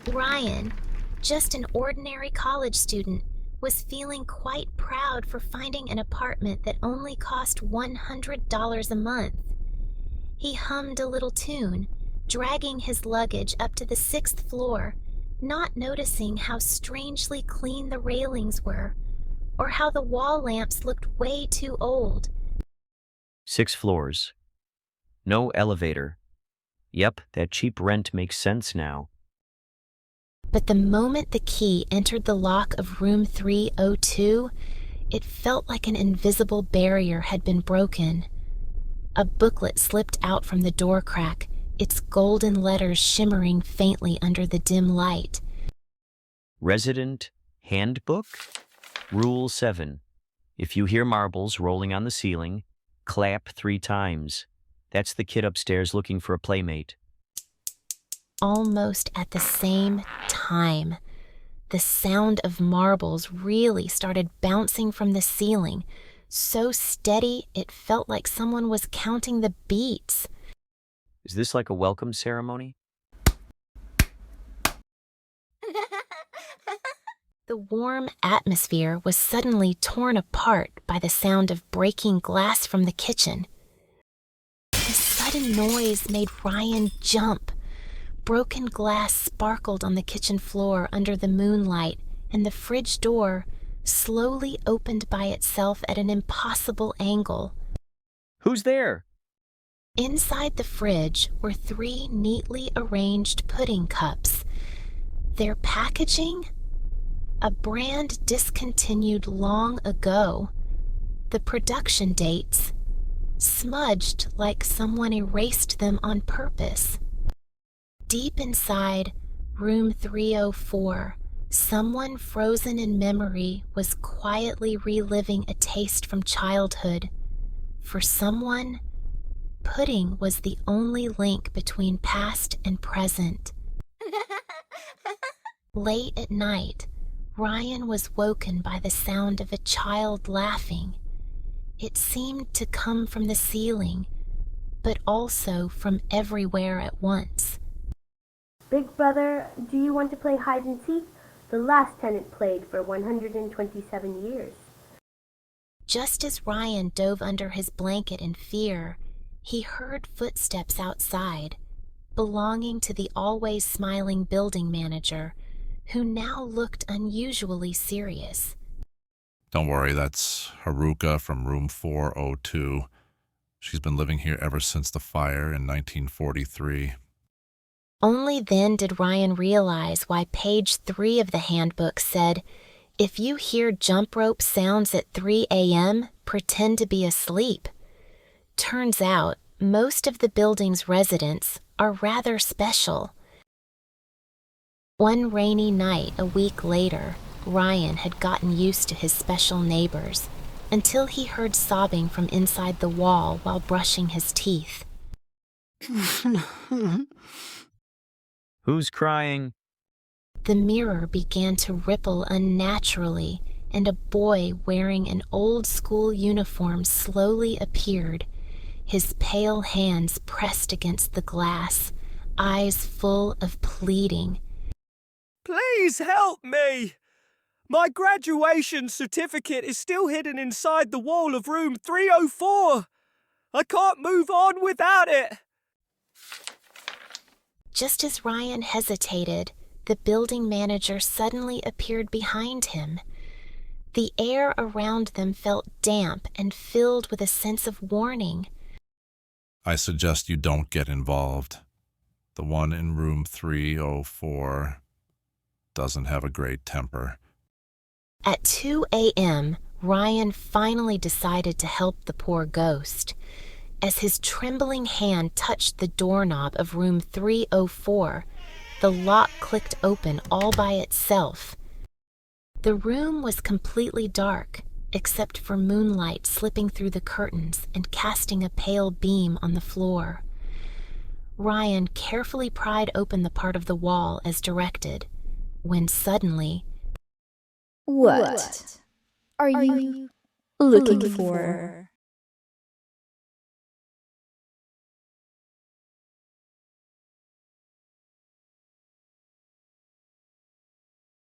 Ryan, just an ordinary college student, was feeling quite proud for finding an apartment that only cost $100 a month. He hummed a little tune, dragging his luggage up to the 6th floor, not noticing how strangely clean the railings were, or how the wall lamps looked way too old. 6 floors. No elevator. Yep, that cheap rent makes sense now. But the moment the key entered the lock of room 302, it felt like an invisible barrier had been broken. A booklet slipped out from the door crack, its golden letters shimmering faintly under the dim light. Resident Handbook? Rule 7. If you hear marbles rolling on the ceiling, clap 3 times. That's the kid upstairs looking for a playmate. Almost at the same time, the sound of marbles really started bouncing from the ceiling, so steady it felt like someone was counting the beats. Is this like a welcome ceremony? The warm atmosphere was suddenly torn apart by the sound of breaking glass from the kitchen. The sudden noise made Ryan jump. Broken glass sparkled on the kitchen floor under the moonlight, and the fridge door slowly opened by itself at an impossible angle. Who's there? Inside the fridge were 3 neatly arranged pudding cups. Their packaging? A brand discontinued long ago. The production dates smudged like someone erased them on purpose. Deep inside room 304, someone frozen in memory was quietly reliving a taste from childhood. For someone, pudding was the only link between past and present. Late at night, Ryan was woken by the sound of a child laughing. It seemed to come from the ceiling, but also from everywhere at once. Big brother, do you want to play hide and seek? The last tenant played for 127 years. Just as Ryan dove under his blanket in fear, he heard footsteps outside, belonging to the always smiling building manager, who now looked unusually serious. Don't worry, that's Haruka from room 402. She's been living here ever since the fire in 1943. Only then did Ryan realize why page 3 of the handbook said, "If you hear jump rope sounds at 3 a.m., pretend to be asleep." Turns out, most of the building's residents are rather special. One rainy night a week later, Ryan had gotten used to his special neighbors, until he heard sobbing from inside the wall while brushing his teeth. Who's crying? The mirror began to ripple unnaturally, and a boy wearing an old-school uniform slowly appeared, his pale hands pressed against the glass, eyes full of pleading. Please help me! My graduation certificate is still hidden inside the wall of room 304. I can't move on without it. Just as Ryan hesitated, the building manager suddenly appeared behind him. The air around them felt damp and filled with a sense of warning. I suggest you don't get involved. The one in room 304 doesn't have a great temper. At 2 a.m., Ryan finally decided to help the poor ghost. As his trembling hand touched the doorknob of room 304, the lock clicked open all by itself. The room was completely dark, except for moonlight slipping through the curtains and casting a pale beam on the floor. Ryan carefully pried open the part of the wall as directed, when suddenly, What are you looking for?